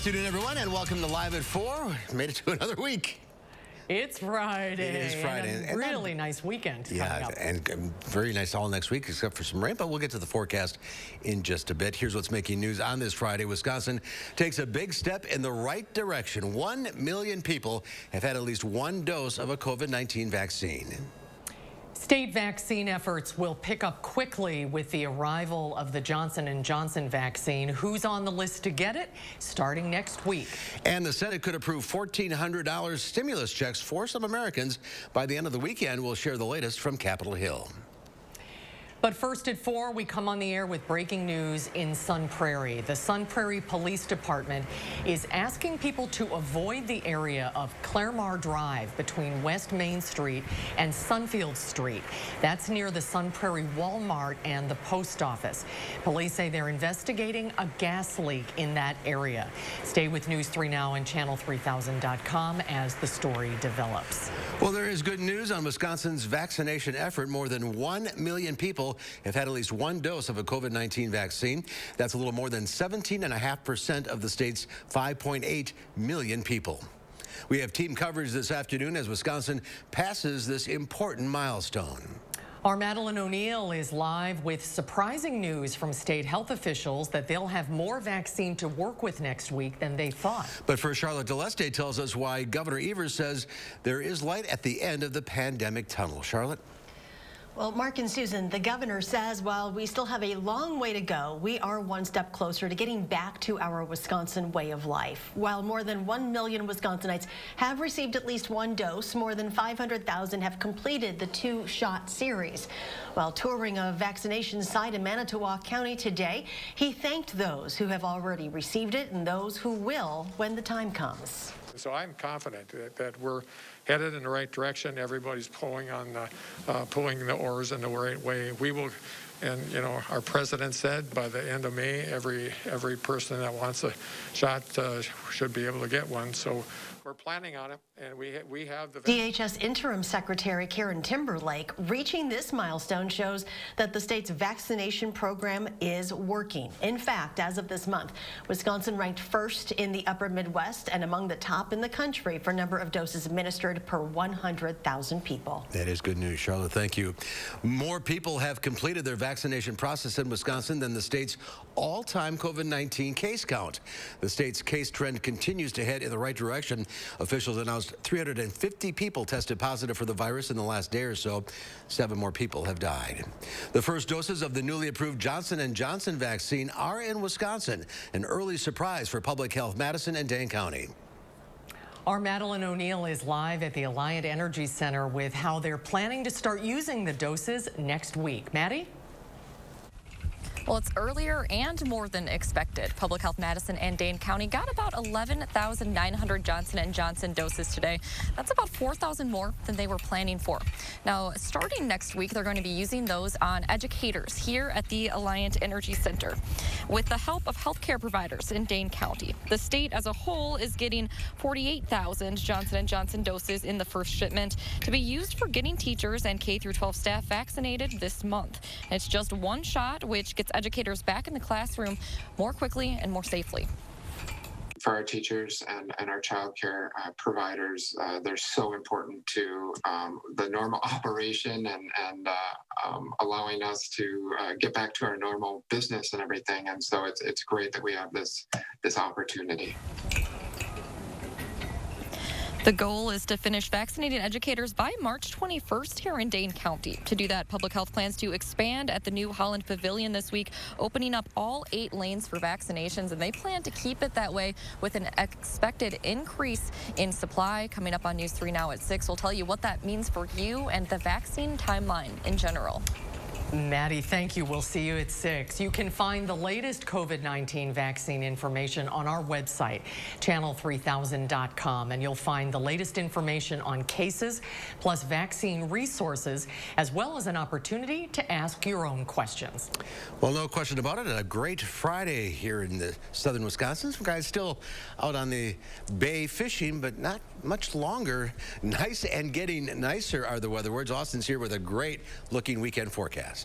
afternoon, everyone, and welcome to Live at 4. Made it to another week. It's Friday. It is Friday. And a really nice weekend coming up. And very nice all next week, except for some rain, but we'll get to the forecast in just a bit. Here's what's making news on this Friday. Wisconsin takes a big step in the right direction. 1 million people have had at least one dose of a COVID-19 vaccine. State vaccine efforts will pick up quickly with the arrival of the Johnson & Johnson vaccine. Who's on the list to get it? Starting next week. And the Senate could approve $1,400 stimulus checks for some Americans by the end of the weekend. We'll share the latest from Capitol Hill. But first at 4, we come on the air with breaking news in Sun Prairie. The Sun Prairie Police Department is asking people to avoid the area of Claremar Drive between West Main Street and Sunfield Street. That's near the Sun Prairie Walmart and the post office. Police say they're investigating a gas leak in that area. Stay with News 3 Now and channel3000.com as the story develops. Well, there is good news on Wisconsin's vaccination effort. More than 1 million people have had at least one dose of a COVID-19 vaccine. That's a little more than 17.5% of the state's 5.8 million people. We have team coverage this afternoon as Wisconsin passes this important milestone. Our Madeline O'Neill is live with surprising news from state health officials that they'll have more vaccine to work with next week than they thought. But first, Charlotte DeLeste tells us why Governor Evers says there is light at the end of the pandemic tunnel. Charlotte? Well, Mark and Susan, the governor says while we still have a long way to go, we are one step closer to getting back to our Wisconsin way of life. While more than 1 million Wisconsinites have received at least one dose, more than 500,000 have completed the 2-shot series. While touring a vaccination site in Manitowoc County today, he thanked those who have already received it and those who will when the time comes. So I'm confident that we're headed in the right direction. Everybody's pulling the oars in the right way. We will, and you know, our president said by the end of May, every person that wants a shot should be able to get one. So we're planning on it, and we have the DHS Interim Secretary Karen Timberlake. Reaching this milestone shows that the state's vaccination program is working. In fact, as of this month, Wisconsin ranked first in the upper Midwest and among the top in the country for number of doses administered per 100,000 people. That is good news, Charlotte. Thank you. More people have completed their vaccination process in Wisconsin than the state's all-time COVID-19 case count. The state's case trend continues to head in the right direction. Officials announced 350 people tested positive for the virus in the last day or so. 7 more people have died. The first doses of the newly approved Johnson & Johnson vaccine are in Wisconsin, an early surprise for Public Health Madison and Dane County. Our Madeline O'Neill is live at the Alliant Energy Center with how they're planning to start using the doses next week. Maddie? Well, it's earlier and more than expected. Public Health Madison and Dane County got about 11,900 Johnson & Johnson doses today. That's about 4,000 more than they were planning for. Now, starting next week, they're going to be using those on educators here at the Alliant Energy Center. With the help of healthcare providers in Dane County, the state as a whole is getting 48,000 Johnson & Johnson doses in the first shipment to be used for getting teachers and K-12 staff vaccinated this month. It's just one shot, which gets educators back in the classroom more quickly and more safely. For our teachers and our childcare providers, they're so important to the normal operation and allowing us to get back to our normal business and everything. And so it's great that we have this opportunity. The goal is to finish vaccinating educators by March 21st here in Dane County. To do that, Public Health plans to expand at the New Holland Pavilion this week, opening up all 8 lanes for vaccinations, and they plan to keep it that way with an expected increase in supply. Coming up on News 3 Now at 6, we'll tell you what that means for you and the vaccine timeline in general. Maddie, thank you. We'll see you at 6. You can find the latest COVID-19 vaccine information on our website, channel3000.com, and you'll find the latest information on cases, plus vaccine resources, as well as an opportunity to ask your own questions. Well, no question about it. A great Friday here in the southern Wisconsin. Some guys still out on the bay fishing, but not much longer. Nice and getting nicer are the weather words. Austin's here with a great looking weekend forecast.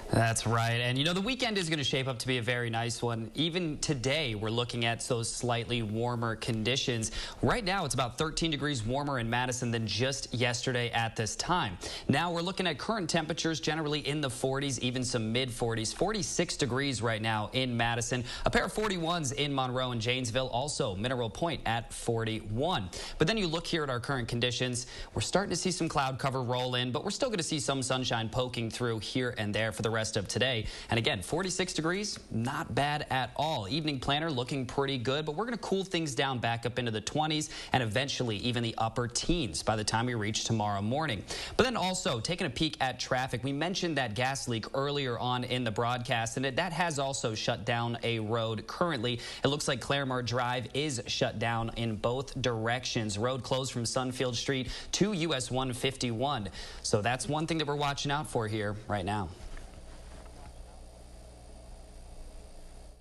That's right. And, you know, the weekend is going to shape up to be a very nice one. Even today, we're looking at those slightly warmer conditions. Right now, it's about 13 degrees warmer in Madison than just yesterday at this time. Now, we're looking at current temperatures generally in the 40s, even some mid-40s. 46 degrees right now in Madison. A pair of 41s in Monroe and Janesville. Also, Mineral Point at 41. But then you look here at our current conditions. We're starting to see some cloud cover roll in, but we're still going to see some sunshine poking through here and there for the rest of today. And again, 46 degrees, not bad at all. Evening planner looking pretty good, but we're going to cool things down back up into the 20s and eventually even the upper teens by the time we reach tomorrow morning. But then also taking a peek at traffic, we mentioned that gas leak earlier on in the broadcast, and that has also shut down a road currently. It looks like Claremore Drive is shut down in both directions. Road closed from Sunfield Street to US 151. So that's one thing that we're watching out for here right now.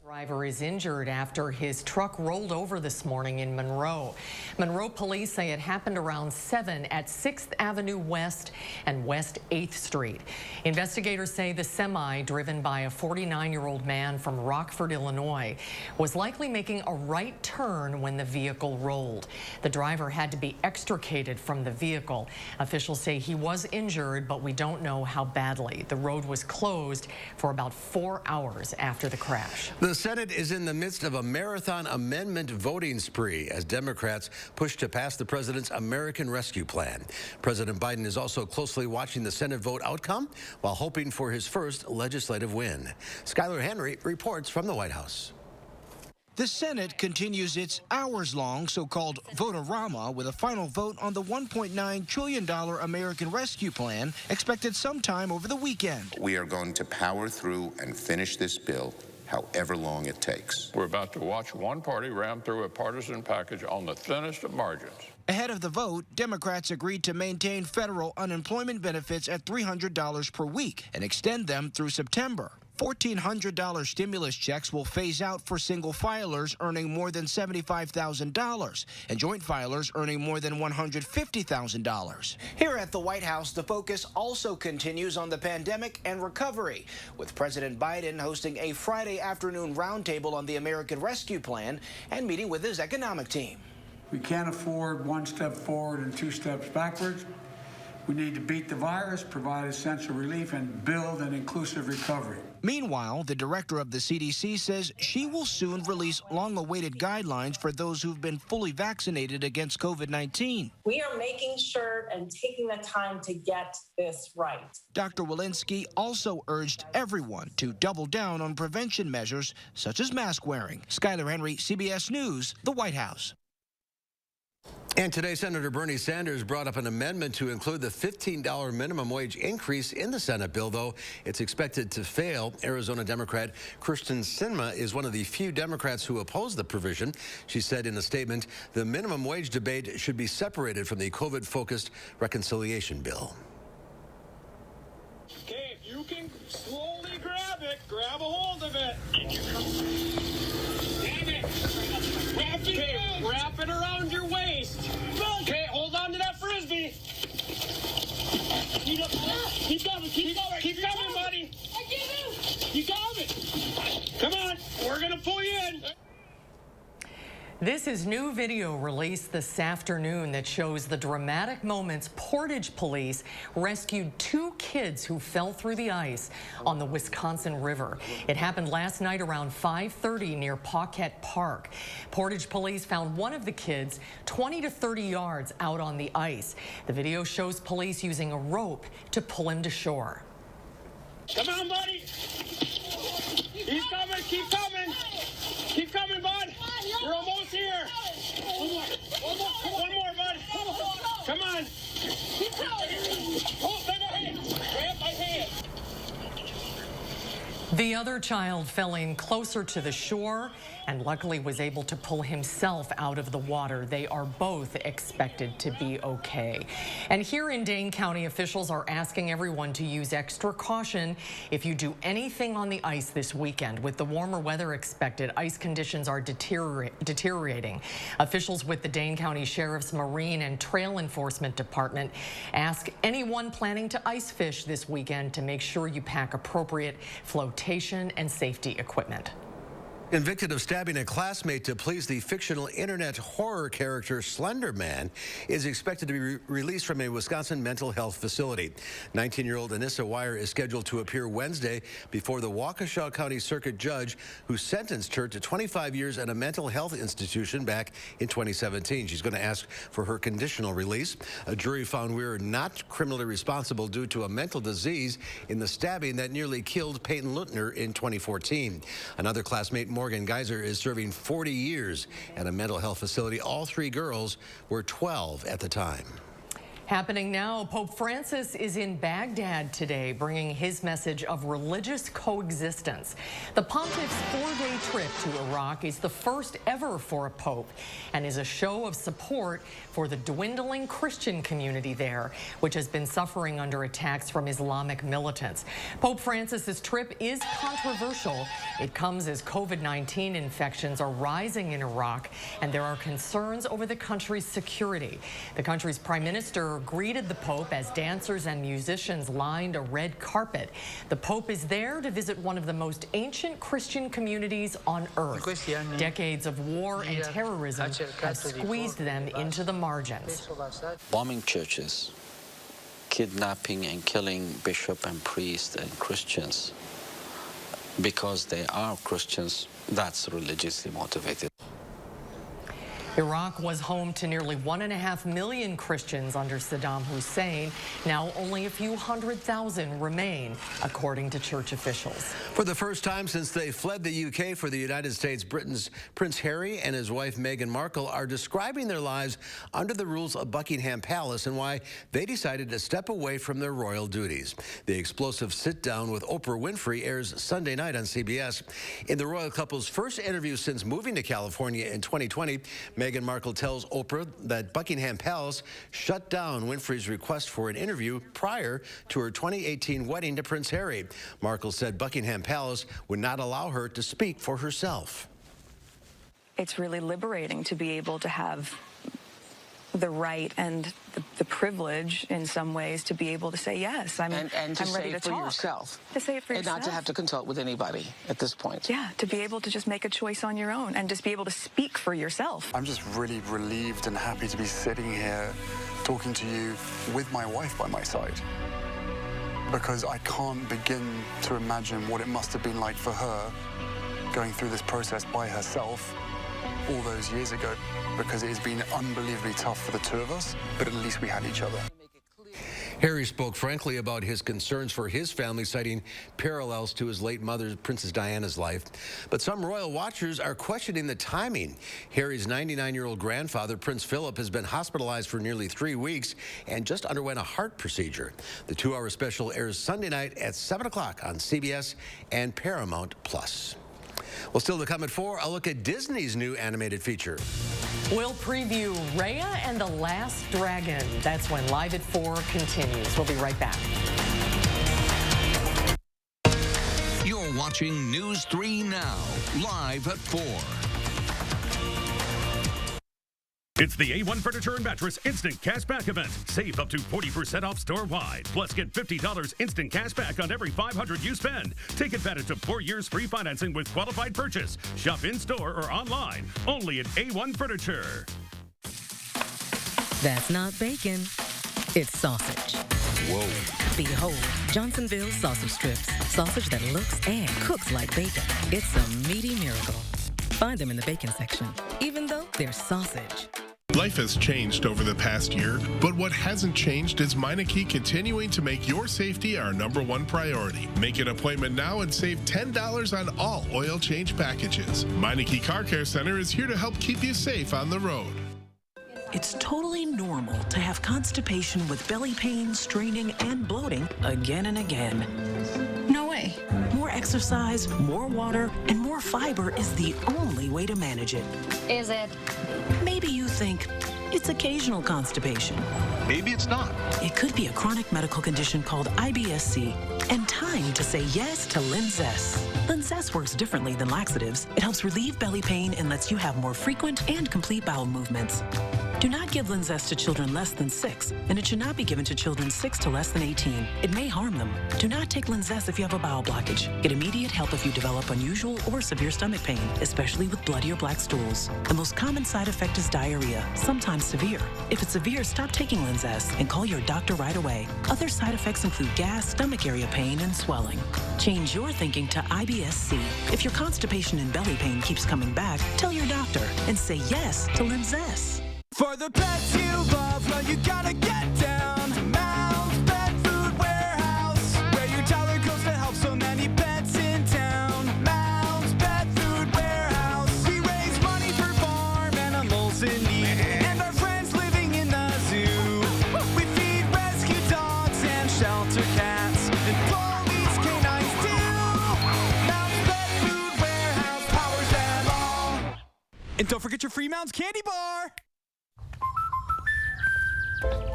Driver is injured after his truck rolled over this morning in Monroe. Monroe police say it happened around 7 at 6th Avenue West and West 8th Street. Investigators say the semi, driven by a 49-year-old man from Rockford, Illinois, was likely making a right turn when the vehicle rolled. The driver had to be extricated from the vehicle. Officials say he was injured, but we don't know how badly. The road was closed for about 4 hours after the crash. The Senate is in the midst of a marathon amendment voting spree as Democrats push to pass the president's American Rescue Plan. President Biden is also closely watching the Senate vote outcome while hoping for his first legislative win. Skylar Henry reports from the White House. The Senate continues its hours-long so-called vote-a-rama with a final vote on the $1.9 trillion American Rescue Plan expected sometime over the weekend. We are going to power through and finish this bill however long it takes. We're about to watch one party ram through a partisan package on the thinnest of margins. Ahead of the vote, Democrats agreed to maintain federal unemployment benefits at $300 per week and extend them through September. $1,400 stimulus checks will phase out for single filers earning more than $75,000 and joint filers earning more than $150,000. Here at the White House, the focus also continues on the pandemic and recovery, with President Biden hosting a Friday afternoon roundtable on the American Rescue Plan and meeting with his economic team. We can't afford one step forward and 2 steps backwards. We need to beat the virus, provide essential relief, and build an inclusive recovery. Meanwhile, the director of the CDC says she will soon release long-awaited guidelines for those who've been fully vaccinated against COVID-19. We are making sure and taking the time to get this right. Dr. Walensky also urged everyone to double down on prevention measures such as mask wearing. Skylar Henry, CBS News, the White House. And today, Senator Bernie Sanders brought up an amendment to include the $15 minimum wage increase in the Senate bill, though it's expected to fail. Arizona Democrat Kyrsten Sinema is one of the few Democrats who oppose the provision. She said in a statement, the minimum wage debate should be separated from the COVID-focused reconciliation bill. Okay, if you can slowly grab it, grab a hold of it. Grab it. Okay, wrap it around your waist. Okay, hold on to that Frisbee. Keep coming, keep coming, buddy. I get you. You got it. Come on, we're gonna pull you in. This is new video released this afternoon that shows the dramatic moments Portage police rescued 2 kids who fell through the ice on the Wisconsin River. It happened last night around 5:30 near Paquette Park. Portage police found one of the kids 20 to 30 yards out on the ice. The video shows police using a rope to pull him to shore. Come on, buddy. He's coming, keep coming. Keep coming, bud. You're almost here. One more, bud. Come on. Hold by my hand. Grab my hand. The other child fell in closer to the shore and luckily was able to pull himself out of the water. They are both expected to be okay. And here in Dane County, officials are asking everyone to use extra caution if you do anything on the ice this weekend. With the warmer weather expected, ice conditions are deteriorating. Officials with the Dane County Sheriff's Marine and Trail Enforcement Department ask anyone planning to ice fish this weekend to make sure you pack appropriate flotation and safety equipment. Convicted of stabbing a classmate to please the fictional internet horror character Slender Man is expected to be released from a Wisconsin mental health facility. 19-year-old Anissa Wire is scheduled to appear Wednesday before the Waukesha County Circuit Judge who sentenced her to 25 years at a mental health institution back in 2017. She's going to ask for her conditional release. A jury found Wire not criminally responsible due to a mental disease in the stabbing that nearly killed Peyton Lutner in 2014. Another classmate, Morgan Geyser, is serving 40 years at a mental health facility. All three girls were 12 at the time. Happening now, Pope Francis is in Baghdad today, bringing his message of religious coexistence. The pontiff's 4-day trip to Iraq is the first ever for a pope and is a show of support for the dwindling Christian community there, which has been suffering under attacks from Islamic militants. Pope Francis's trip is controversial. It comes as COVID-19 infections are rising in Iraq, and there are concerns over the country's security. The country's prime minister greeted the Pope as dancers and musicians lined a red carpet. The Pope is there to visit one of the most ancient Christian communities on earth. Decades of war and terrorism have squeezed them into the margins. Bombing churches, kidnapping and killing bishop and priest and Christians because they are Christians, that's religiously motivated. Iraq was home to nearly 1.5 million Christians under Saddam Hussein. Now only a few 100,000 remain, according to church officials. For the first time since they fled the UK for the United States, Britain's Prince Harry and his wife Meghan Markle are describing their lives under the rules of Buckingham Palace and why they decided to step away from their royal duties. The explosive sit-down with Oprah Winfrey airs Sunday night on CBS. In the royal couple's first interview since moving to California in 2020, Meghan Markle tells Oprah that Buckingham Palace shut down Winfrey's request for an interview prior to her 2018 wedding to Prince Harry. Markle said Buckingham Palace would not allow her to speak for herself. It's really liberating to be able to have the right and the privilege in some ways to be able to say yes. I'm and to I'm say ready it to for talk. yourself. To say it for yourself. And not to have to consult with anybody at this point. Yeah, to be able to just make a choice on your own and just be able to speak for yourself. I'm just really relieved and happy to be sitting here talking to you with my wife by my side, because I can't begin to imagine what it must have been like for her going through this process by herself all those years ago, because it has been unbelievably tough for the two of us, but at least we had each other. Harry spoke frankly about his concerns for his family, citing parallels to his late mother, Princess Diana's life. But some royal watchers are questioning the timing. Harry's 99-year-old grandfather, Prince Philip, has been hospitalized for nearly 3 weeks and just underwent a heart procedure. The 2-hour special airs Sunday night at 7 o'clock on CBS and Paramount+. Well, still to come at 4, a look at Disney's new animated feature. We'll preview Raya and the Last Dragon. That's when Live at 4 continues. We'll be right back. You're watching News 3 Now, live at 4. It's the A1 Furniture and Mattress Instant Cashback event. Save up to 40% off store-wide. Plus, get $50 instant cash back on every $500 you spend. Take advantage of 4 years free financing with qualified purchase. Shop in-store or online. Only at A1 Furniture. That's not bacon. It's sausage. Whoa. Behold, Johnsonville sausage strips. Sausage that looks and cooks like bacon. It's a meaty miracle. Find them in the bacon section, even though they're sausage. Life has changed over the past year, but what hasn't changed is Meineke continuing to make your safety our #1 priority. Make an appointment now and save $10 on all oil change packages. Meineke Car Care Center is here to help keep you safe on the road. It's totally normal to have constipation with belly pain, straining, and bloating again and again. No way. More exercise, more water, and more fiber is the only way to manage it. Is it? Maybe you think it's occasional constipation. Maybe it's not. It could be a chronic medical condition called IBS-C, and time to say yes to Linzess. Linzess works differently than laxatives. It helps relieve belly pain and lets you have more frequent and complete bowel movements. Do not give Linzess to children less than 6, and it should not be given to children 6 to less than 18. It may harm them. Do not take Linzess if you have a bowel blockage. Get immediate help if you develop unusual or severe stomach pain, especially with bloody or black stools. The most common side effect is diarrhea, sometimes severe. If it's severe, stop taking Linzess and call your doctor right away. Other side effects include gas, stomach area pain, and swelling. Change your thinking to IBS-C. If your constipation and belly pain keeps coming back, tell your doctor and say yes to Linzess. For the pets you love, well, you gotta get down to Mouse Pet Food Warehouse, where your toddler goes to help so many pets in town. Mouse Pet Food Warehouse. We raise money for farm animals in need and our friends living in the zoo. We feed rescue dogs and shelter cats and police canines too. Mouse Pet Food Warehouse powers them all. And don't forget your free Mounds candy bar.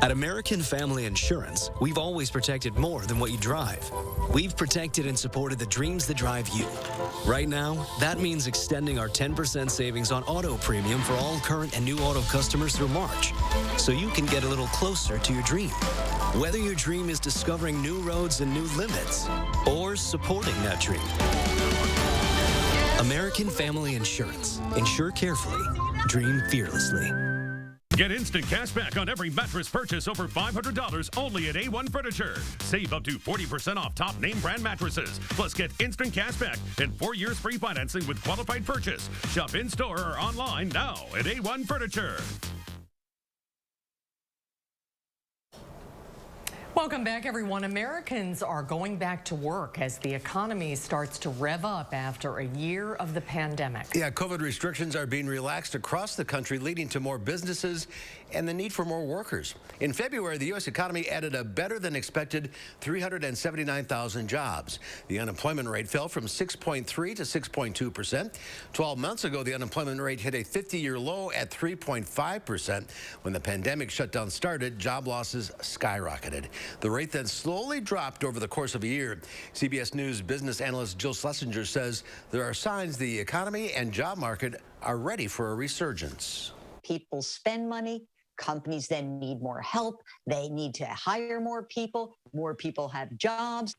At American Family Insurance, we've always protected more than what you drive. We've protected and supported the dreams that drive you. Right now, that means extending our 10% savings on auto premium for all current and new auto customers through March, so you can get a little closer to your dream. Whether your dream is discovering new roads and new limits, or supporting that dream. American Family Insurance. Insure carefully. Dream fearlessly. Get instant cash back on every mattress purchase over $500 only at A1 Furniture. Save up to 40% off top name brand mattresses. Plus get instant cash back and 4 years free financing with qualified purchase. Shop in-store or online now at A1 Furniture. Welcome back, everyone. Americans are going back to work as the economy starts to rev up after a year of the pandemic. Yeah, COVID restrictions are being relaxed across the country, leading to more businesses and the need for more workers. In February, the U.S. economy added a better-than-expected 379,000 jobs. The unemployment rate fell from 6.3 to 6.2%. 12 months ago, the unemployment rate hit a 50-year low at 3.5%. When the pandemic shutdown started, job losses skyrocketed. The rate then slowly dropped over the course of a year. CBS News business analyst Jill Schlesinger says there are signs the economy and job market are ready for a resurgence. People spend money. Companies then need more help. They need to hire more people. More people have jobs.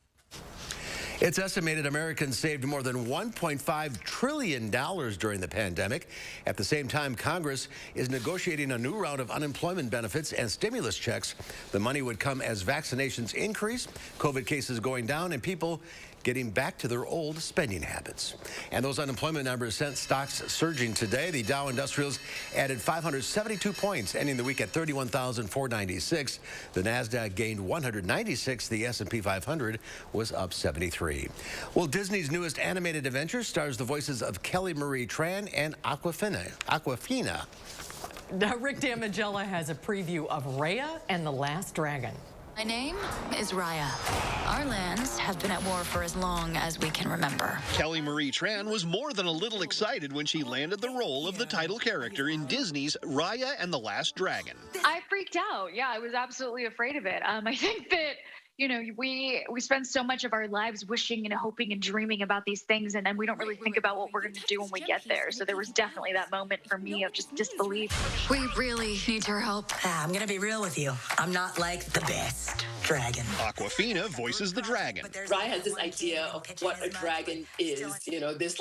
It's estimated Americans saved more than $1.5 trillion during the pandemic. At the same time, Congress is negotiating a new round of unemployment benefits and stimulus checks. The money would come as vaccinations increase, COVID cases going down, and people getting back to their old spending habits. And those unemployment numbers sent stocks surging today. The Dow Industrials added 572 points, ending the week at 31,496. The NASDAQ gained 196. The S&P 500 was up 73. Well, Disney's newest animated adventure stars the voices of Kelly Marie Tran and Awkwafina. Now, Rick Damigella has a preview of Raya and the Last Dragon. My name is Raya. Our lands have been at war for as long as we can remember. Kelly Marie Tran was more than a little excited when she landed the role of the title character in Disney's Raya and the Last Dragon. I freaked out. Yeah, I was absolutely afraid of it. I think that, you know, we spend so much of our lives wishing and hoping and dreaming about these things, and then we don't really think about what we're going to do when we get there. So there was definitely that moment for me of just disbelief. We really need your help. I'm going to be real with you. I'm not like the best dragon. Awkwafina voices the dragon. Ryan has this idea of what a dragon is, you know, this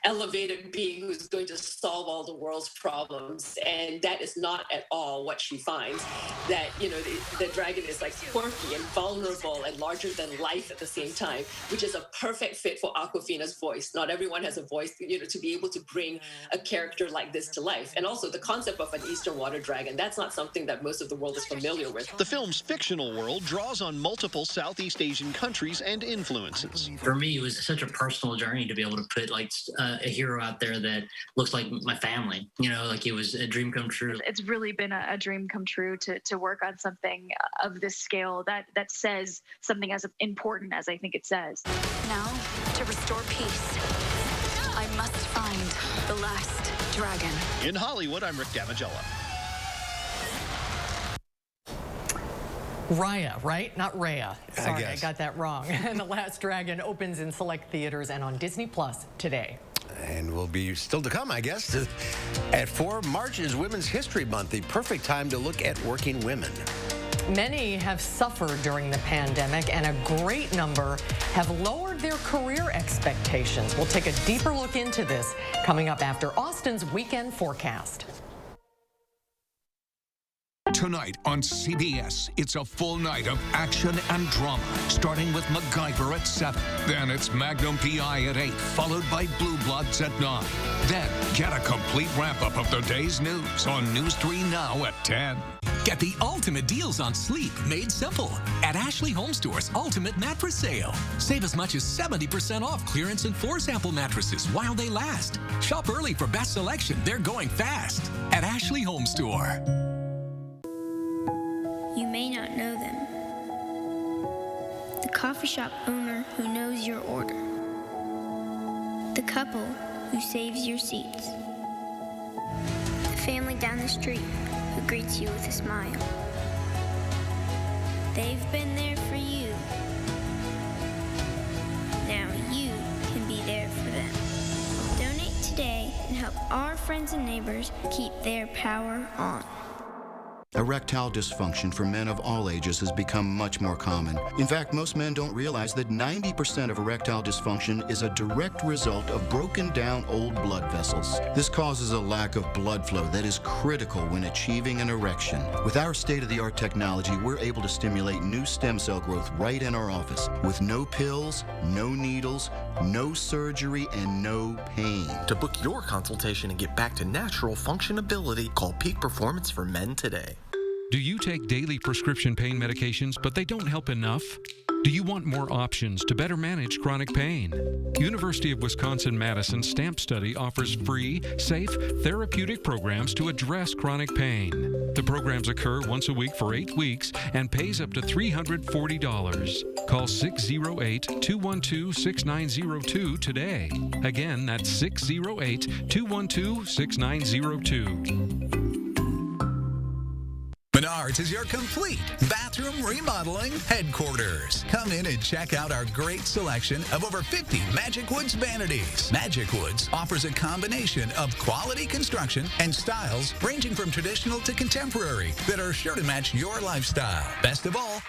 elevated being who's going to solve all the world's problems. And that is not at all what she finds. That, you know, the dragon is like quirky and vulnerable and larger than life at the same time, which is a perfect fit for Awkwafina's voice. Not everyone has a voice, you know, to be able to bring a character like this to life. And also the concept of an Eastern water dragon, that's not something that most of the world is familiar with. The film's fictional world draws on multiple Southeast Asian countries and influences. For me, it was such a personal journey to be able to put like a hero out there that looks like my family. You know, like it was a dream come true. It's really been a dream come true to work on something of this scale that says something as important as I think it says. Now, to restore peace, I must find the last dragon. In Hollywood, I'm Rick Damigella. Raya, right? Not Raya. Sorry, I guess. got that wrong. And The Last Dragon opens in select theaters and on Disney Plus today. And will be still to come, I guess. At 4, March is Women's History Month, the perfect time to look at working women. Many have suffered during the pandemic, and a great number have lowered their career expectations. We'll take a deeper look into this coming up after Austin's weekend forecast. Tonight on CBS, it's a full night of action and drama, starting with MacGyver at 7. Then it's Magnum P.I. at 8, followed by Blue Bloods at 9. Then get a complete wrap-up of the day's news on News 3 Now at 10. Get the ultimate deals on sleep made simple at Ashley Homestore's Ultimate Mattress Sale. Save as much as 70% off clearance and 4-sample mattresses while they last. Shop early for best selection. They're going fast at Ashley Homestore. You may not know them. The coffee shop owner who knows your order. The couple who saves your seats. The family down the street who greets you with a smile. They've been there for you. Now you can be there for them. Donate today and help our friends and neighbors keep their power on. Erectile dysfunction for men of all ages has become much more common. In fact, most men don't realize that 90% of erectile dysfunction is a direct result of broken down old blood vessels. This causes a lack of blood flow that is critical when achieving an erection. With our state-of-the-art technology, we're able to stimulate new stem cell growth right in our office with no pills, no needles, no surgery, and no pain. To book your consultation and get back to natural functionability, call Peak Performance for Men today. Do you take daily prescription pain medications, but they don't help enough? Do you want more options to better manage chronic pain? University of Wisconsin-Madison STAMP Study offers free, safe, therapeutic programs to address chronic pain. The programs occur once a week for 8 weeks and pays up to $340. Call 608-212-6902 today. Again, that's 608-212-6902. Menards is your complete bathroom remodeling headquarters. Come in and check out our great selection of over 50 Magic Woods vanities. Magic Woods offers a combination of quality construction and styles ranging from traditional to contemporary that are sure to match your lifestyle. Best of all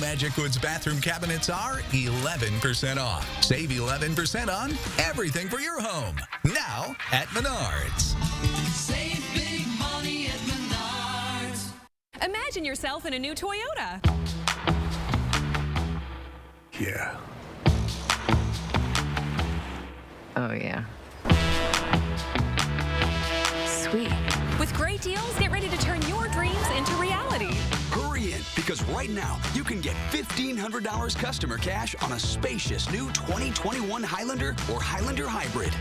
Magic Woods bathroom cabinets are 11% off. Save 11% on everything for your home. Now at Menards. Save big money at Menards. Imagine yourself in a new Toyota. Yeah. Oh, yeah. Sweet. With great deals, get ready to turn your dreams into reality. Hurry in, because right now you can get $1,500 customer cash on a spacious new 2021 Highlander or Highlander Hybrid.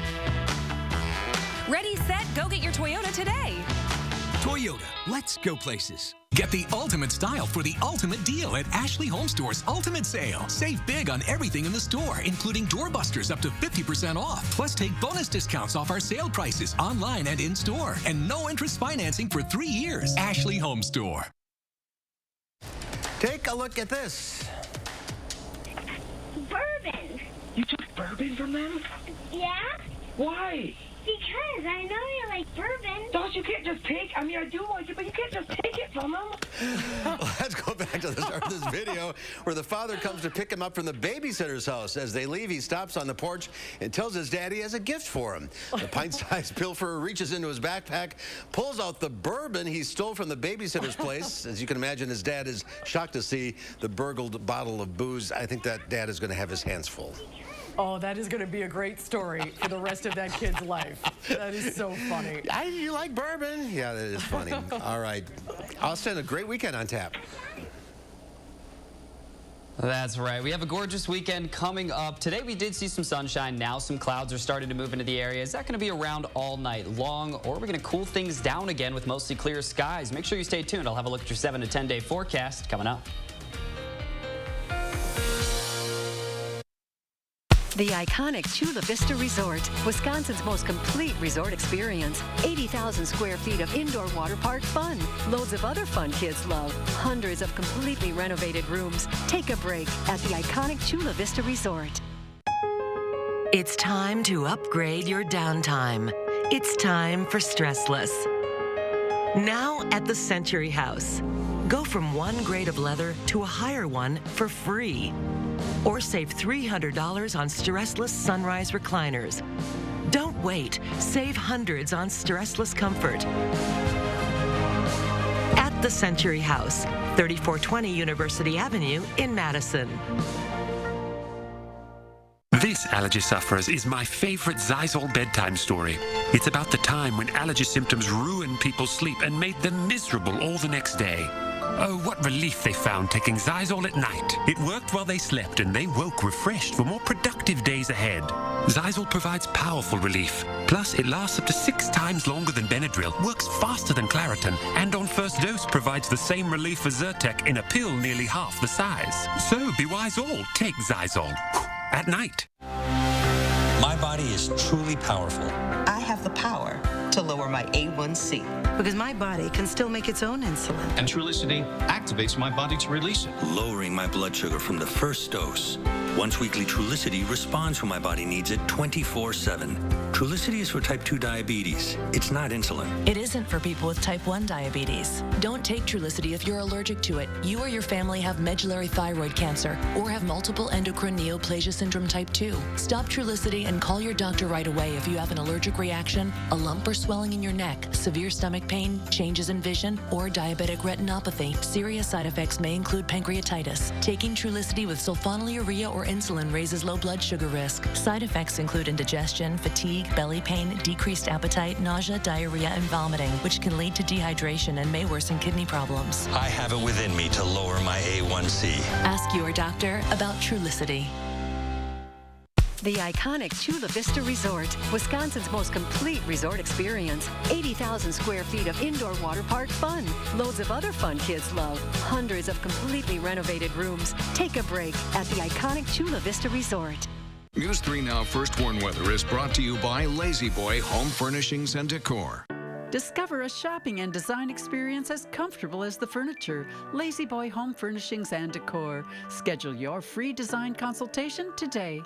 Ready, set, go get your Toyota today. Toyota, let's go places. Get the ultimate style for the ultimate deal at Ashley Homestore's Ultimate Sale. Save big on everything in the store, including doorbusters up to 50% off. Plus, take bonus discounts off our sale prices online and in-store. And no interest financing for 3 years. Ashley Homestore. Take a look at this. Bourbon. You took bourbon from them? Yeah? Why? Because I know you like bourbon. Josh, you can't just take. I mean, I do like it, but you can't just take it from them. Let's go back to the start of this video where the father comes to pick him up from the babysitter's house. As they leave, he stops on the porch and tells his dad he has a gift for him. The pint-sized pilferer reaches into his backpack, pulls out the bourbon he stole from the babysitter's place. As you can imagine, his dad is shocked to see the burgled bottle of booze. I think that dad is going to have his hands full. Oh, that is going to be a great story for the rest of that kid's life. That is so funny. You like bourbon? Yeah, that is funny. All right. Austin, a great weekend on tap. That's right. We have a gorgeous weekend coming up. Today we did see some sunshine. Now some clouds are starting to move into the area. Is that going to be around all night long, or are we going to cool things down again with mostly clear skies? Make sure you stay tuned. I'll have a look at your 7 to 10 day forecast coming up. The iconic Chula Vista Resort, Wisconsin's most complete resort experience. 80,000 square feet of indoor water park fun. Loads of other fun kids love. Hundreds of completely renovated rooms. Take a break at the iconic Chula Vista Resort. It's time to upgrade your downtime. It's time for Stressless. Now at the Century House. Go from one grade of leather to a higher one for free. Or save $300 on Stressless Sunrise recliners. Don't wait. Save hundreds on Stressless comfort. At the Century House, 3420 University Avenue in Madison. This, allergy sufferers, is my favorite Zysol bedtime story. It's about the time when allergy symptoms ruined people's sleep and made them miserable all the next day. Oh, what relief they found taking Zysol at night. It worked while they slept and they woke refreshed for more productive days ahead. Zysol provides powerful relief. Plus, it lasts up to 6 times longer than Benadryl, works faster than Claritin, and on first dose provides the same relief as Zyrtec in a pill nearly half the size. So, be wise all, take Zysol. At night. My body is truly powerful. I have the power to lower my A1C because my body can still make its own insulin. And Trulicity activates my body to release it, lowering my blood sugar from the first dose. Once weekly Trulicity responds when my body needs it 24/7. Trulicity is for type 2 diabetes. It's not insulin. It isn't for people with type 1 diabetes. Don't take Trulicity if you're allergic to it. You or your family have medullary thyroid cancer or have multiple endocrine neoplasia syndrome type 2. Stop Trulicity and call your doctor right away if you have an allergic reaction, a lump or swelling in your neck, severe stomach pain, changes in vision, or diabetic retinopathy. Serious side effects may include pancreatitis. Taking Trulicity with sulfonylurea or insulin raises low blood sugar risk. Side effects include indigestion, fatigue, belly pain, decreased appetite, nausea, diarrhea, and vomiting, which can lead to dehydration and may worsen kidney problems. I have it within me to lower my A1C. Ask your doctor about Trulicity. The iconic Chula Vista Resort, Wisconsin's most complete resort experience. 80,000 square feet of indoor water park fun. Loads of other fun kids love. Hundreds of completely renovated rooms. Take a break at the iconic Chula Vista Resort. News 3 Now First Warn Weather is brought to you by Lazy Boy Home Furnishings and Decor. Discover a shopping and design experience as comfortable as the furniture. Lazy Boy Home Furnishings and Decor. Schedule your free design consultation today.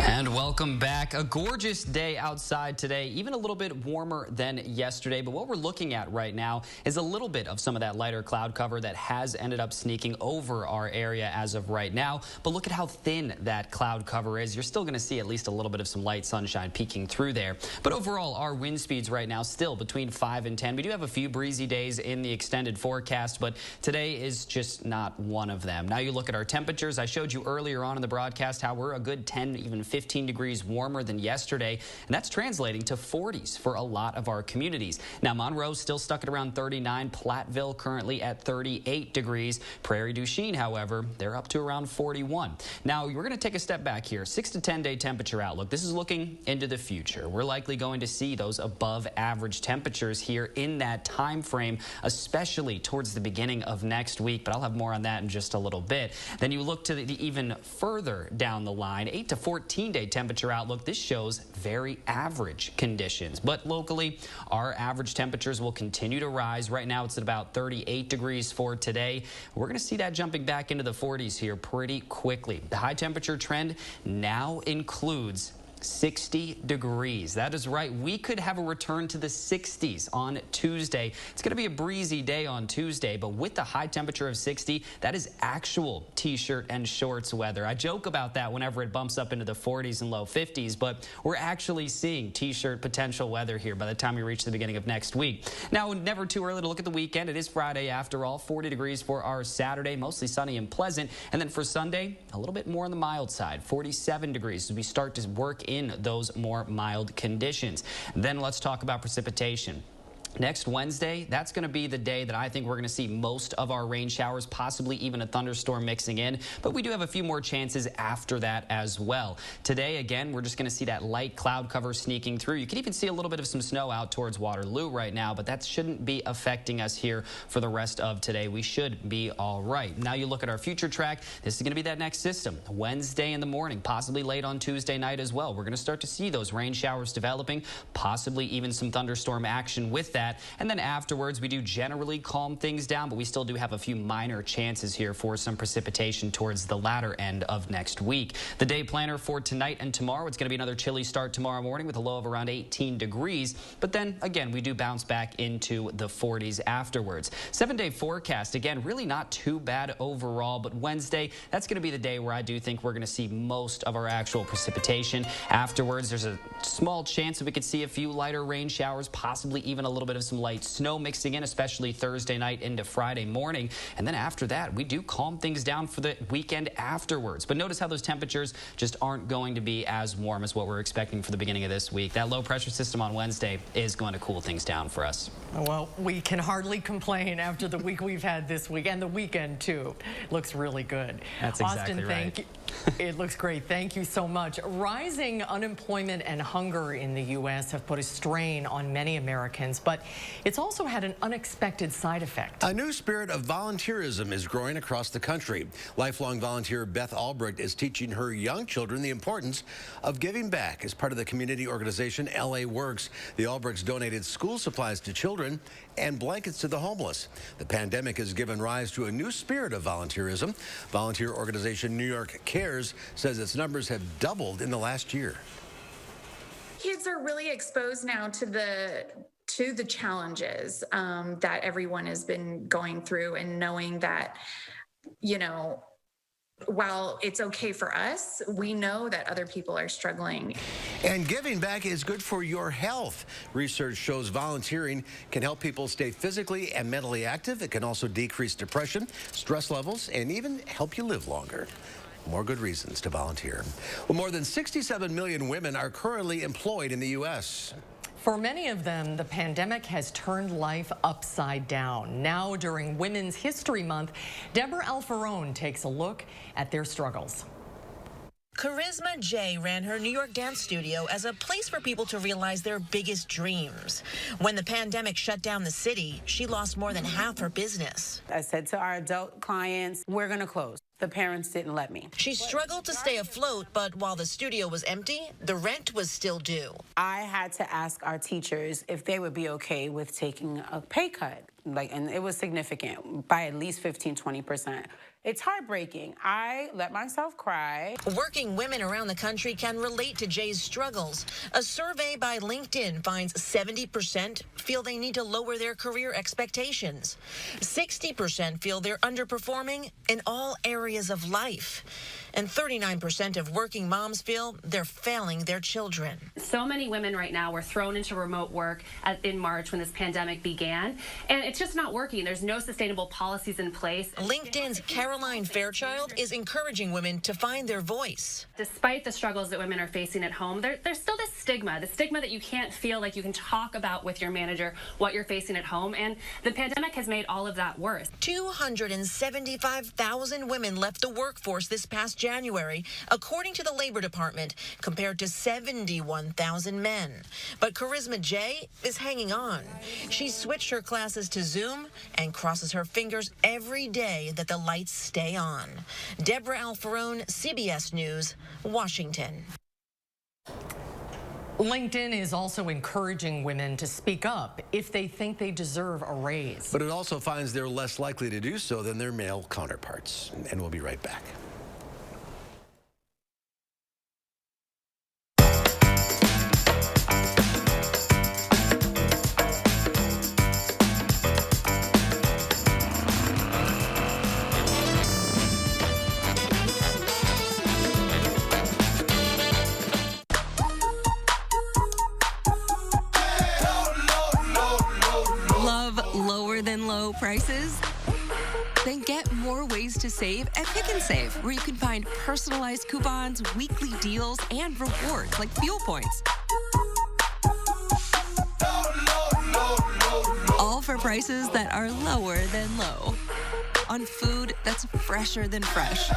And welcome back. A gorgeous day outside today, even a little bit warmer than yesterday. But what we're looking at right now is a little bit of some of that lighter cloud cover that has ended up sneaking over our area as of right now. But look at how thin that cloud cover is. You're still going to see at least a little bit of some light sunshine peeking through there. But overall, our wind speeds right now still between 5 and 10. We do have a few breezy days in the extended forecast, but today is just not one of them. Now you look at our temperatures. I showed you earlier on in the broadcast how we're a good 10, even 15 degrees warmer than yesterday, and that's translating to 40s for a lot of our communities. Now, Monroe's still stuck at around 39, Platteville currently at 38 degrees. Prairie du Chien, however, they're up to around 41. Now, we're going to take a step back here. 6 to 10 day temperature outlook. This is looking into the future. We're likely going to see those above average temperatures here in that time frame, especially towards the beginning of next week, but I'll have more on that in just a little bit. Then you look to the even further down the line, 8 to 14 day temperature outlook. This shows very average conditions, but locally our average temperatures will continue to rise. Right now it's at about 38 degrees for today. We're going to see that jumping back into the 40s here pretty quickly. The high temperature trend now includes 60 degrees. That is right. We could have a return to the 60s on Tuesday. It's going to be a breezy day on Tuesday, but with the high temperature of 60, that is actual t-shirt and shorts weather. I joke about that whenever it bumps up into the 40s and low 50s, but we're actually seeing t-shirt potential weather here by the time we reach the beginning of next week. Now, never too early to look at the weekend. It is Friday after all. 40 degrees for our Saturday, mostly sunny and pleasant. And then for Sunday, a little bit more on the mild side, 47 degrees as we start to work in those more mild conditions. Then let's talk about precipitation. Next Wednesday, that's going to be the day that I think we're going to see most of our rain showers, possibly even a thunderstorm mixing in. But we do have a few more chances after that as well. Today, again, we're just going to see that light cloud cover sneaking through. You can even see a little bit of some snow out towards Waterloo right now, but that shouldn't be affecting us here for the rest of today. We should be all right. Now you look at our future track. This is going to be that next system. Wednesday in the morning, possibly late on Tuesday night as well. We're going to start to see those rain showers developing, possibly even some thunderstorm action with that. And then afterwards, we do generally calm things down, but we still do have a few minor chances here for some precipitation towards the latter end of next week. The day planner for tonight and tomorrow, it's going to be another chilly start tomorrow morning with a low of around 18 degrees. But then again, we do bounce back into the 40s afterwards. 7-day forecast, again, really not too bad overall, but Wednesday, that's going to be the day where I do think we're going to see most of our actual precipitation. Afterwards, there's a small chance that we could see a few lighter rain showers, possibly even a little bit of some light snow mixing in, especially Thursday night into Friday morning. And then after that, we do calm things down for the weekend afterwards. But notice how those temperatures just aren't going to be as warm as what we're expecting for the beginning of this week. That low pressure system on Wednesday is going to cool things down for us. Well, we can hardly complain after the week we've had this week and the weekend too. Looks really good. That's exactly Austin, right. thank you. It looks great. Thank you so much. Rising unemployment and hunger in the U.S. have put a strain on many Americans, but it's also had an unexpected side effect. A new spirit of volunteerism is growing across the country. Lifelong volunteer Beth Albrecht is teaching her young children the importance of giving back. As part of the community organization LA Works, the Albrechts donated school supplies to children and blankets to the homeless. The pandemic has given rise to a new spirit of volunteerism. Volunteer organization New York Cares says its numbers have doubled in the last year. Kids are really exposed now to the challenges that everyone has been going through, and knowing that, you know, while it's okay for us, we know that other people are struggling. And giving back is good for your health. Research shows volunteering can help people stay physically and mentally active. It can also decrease depression, stress levels, and even help you live longer. More good reasons to volunteer. Well, more than 67 million women are currently employed in the U.S. For many of them, the pandemic has turned life upside down. Now, during Women's History Month, Deborah Alfarone takes a look at their struggles. Charisma J ran her New York dance studio as a place for people to realize their biggest dreams. When the pandemic shut down the city, she lost more than half her business. I said to our adult clients, we're going to close. The parents didn't let me. She struggled to stay afloat, but while the studio was empty, the rent was still due. I had to ask our teachers if they would be okay with taking a pay cut. And it was significant, by at least 15-20%. It's heartbreaking. I let myself cry. Working women around the country can relate to Jay's struggles. A survey by LinkedIn finds 70% feel they need to lower their career expectations. 60% feel they're underperforming in all areas of life. And 39% of working moms feel they're failing their children. So many women right now were thrown into remote work in March when this pandemic began, and it's just not working. There's no sustainable policies in place. LinkedIn's Caroline Fairchild is encouraging women to find their voice. Despite the struggles that women are facing at home, there's still this stigma, that you can't feel like you can talk about with your manager what you're facing at home, and the pandemic has made all of that worse. 275,000 women left the workforce this past January, according to the Labor Department, compared to 71,000 men. But Charisma J is hanging on. She switched her classes to Zoom and crosses her fingers every day that the lights stay on. Deborah Alfarone, CBS News, Washington. LinkedIn is also encouraging women to speak up if they think they deserve a raise. But it also finds they're less likely to do so than their male counterparts. And we'll be right back. Lower than low prices? Then get more ways to save at Pick 'n Save, where you can find personalized coupons, weekly deals, and rewards like fuel points. for prices that are lower than low. On food that's fresher than fresh.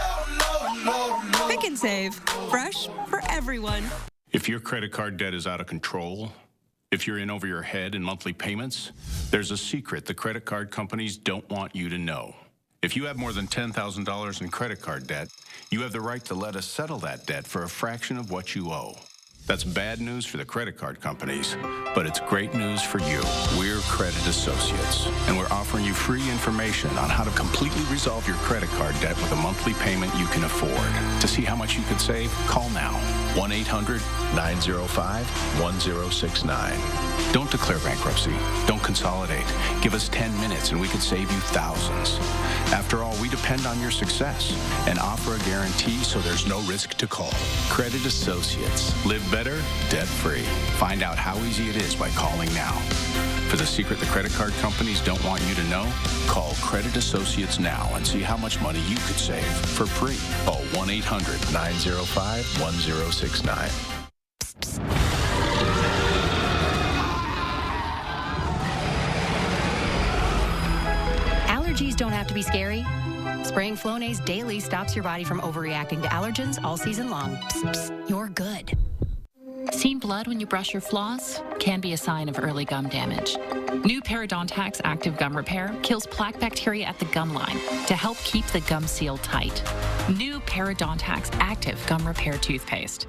Pick and Save. Fresh for everyone. If your credit card debt is out of control, if you're in over your head in monthly payments, there's a secret the credit card companies don't want you to know. If you have more than $10,000 in credit card debt, you have the right to let us settle that debt for a fraction of what you owe. That's bad news for the credit card companies, but it's great news for you. We're Credit Associates, and we're offering you free information on how to completely resolve your credit card debt with a monthly payment you can afford. To see how much you could save, call now. 1-800-905-1069. Don't declare bankruptcy. Don't consolidate. Give us 10 minutes and we could save you thousands. After all, we depend on your success and offer a guarantee so there's no risk to call. Credit Associates. Live better, debt-free. Find out how easy it is by calling now. For the secret the credit card companies don't want you to know, call Credit Associates now and see how much money you could save for free. Call 1-800-905-1069. Allergies don't have to be scary. Spraying Flonase daily stops your body from overreacting to allergens all season long. Psst, psst, you're good. Seeing blood when you brush your floss can be a sign of early gum damage. New Parodontax Active Gum Repair kills plaque bacteria at the gum line to help keep the gum seal tight. New Parodontax Active Gum Repair Toothpaste.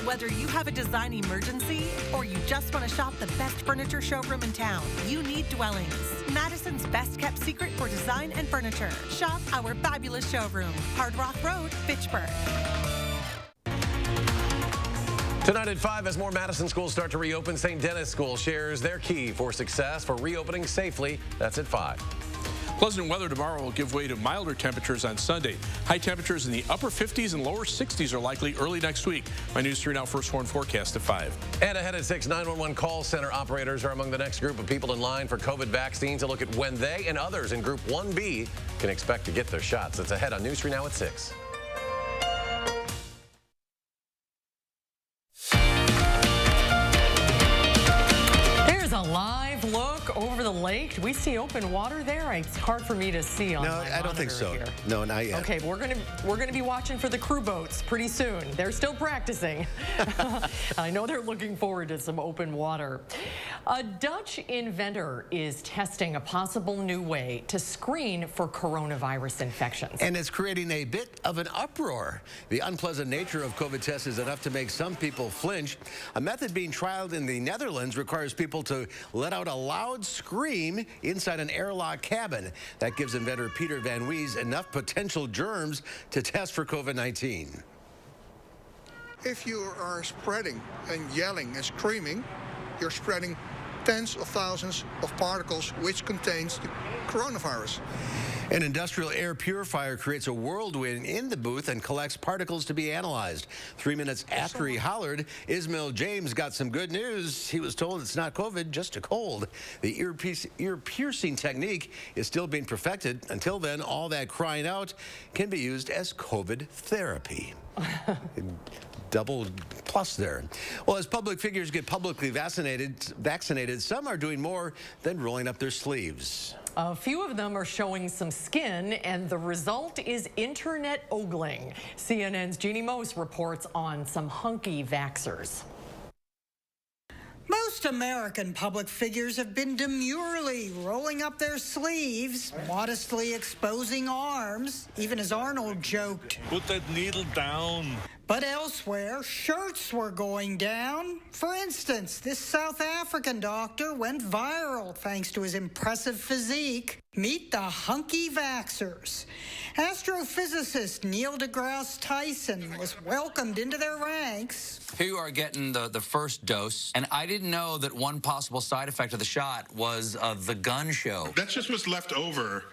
Whether you have a design emergency or you just want to shop the best furniture showroom in town, you need Dwellings, Madison's best kept secret for design and furniture. Shop our fabulous showroom, Hard Rock Road, Fitchburg. Tonight at 5, as more Madison schools start to reopen, St. Denis School shares their key for success for reopening safely. That's at 5. Pleasant weather tomorrow will give way to milder temperatures on Sunday. High temperatures in the upper 50s and lower 60s are likely early next week. My News 3 Now First Warn forecast at 5. And ahead at 6, 911 call center operators are among the next group of people in line for COVID vaccine to look at when they and others in Group 1B can expect to get their shots. It's ahead on News 3 Now at 6. Over the lake, do we see open water there? It's hard for me to see on my monitor. No, I don't think so. Here. No, not yet. Okay, we're gonna be watching for the crew boats pretty soon. They're still practicing. I know they're looking forward to some open water. A Dutch inventor is testing a possible new way to screen for coronavirus infections. And it's creating a bit of an uproar. The unpleasant nature of COVID tests is enough to make some people flinch. A method being trialed in the Netherlands requires people to let out a loud scream inside an airlock cabin. That gives inventor Peter Van Wees enough potential germs to test for COVID-19. If you are spreading and yelling and screaming, you're spreading tens of thousands of particles which contains the coronavirus. An industrial air purifier creates a whirlwind in the booth and collects particles to be analyzed. 3 minutes after he hollered, Ismail James got some good news. He was told it's not COVID, just a cold. The ear-piercing technique is still being perfected. Until then, all that crying out can be used as COVID therapy. Double plus there. Well, as public figures get publicly vaccinated, some are doing more than rolling up their sleeves. A few of them are showing some skin, and the result is internet ogling. CNN's Jeannie Mose reports on some hunky vaxxers. Most American public figures have been demurely rolling up their sleeves, modestly exposing arms, even as Arnold joked. Put that needle down. But elsewhere, shirts were going down. For instance, this South African doctor went viral thanks to his impressive physique. Meet the hunky vaxxers. Astrophysicist Neil deGrasse Tyson was welcomed into their ranks. Here you are getting the first dose, and I didn't know that one possible side effect of the shot was the gun show. That's just what's left over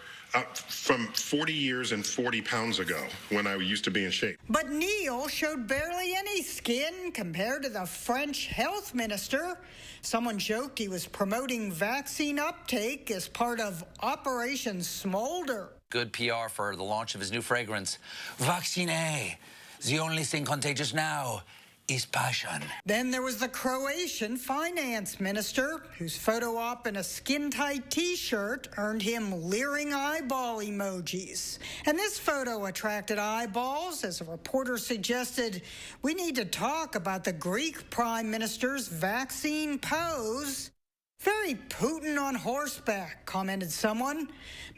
from 40 years and 40 pounds ago when I used to be in shape. But Neil showed barely any skin compared to the French health minister. Someone joked he was promoting vaccine uptake as part of Operation Smolder. Good PR for the launch of his new fragrance, Vaccine. The only thing contagious now is passion. Then there was the Croatian finance minister, whose photo op in a skin-tight t-shirt earned him leering eyeball emojis. And this photo attracted eyeballs as a reporter suggested we need to talk about the Greek prime minister's vaccine pose. Very Putin on horseback, commented someone.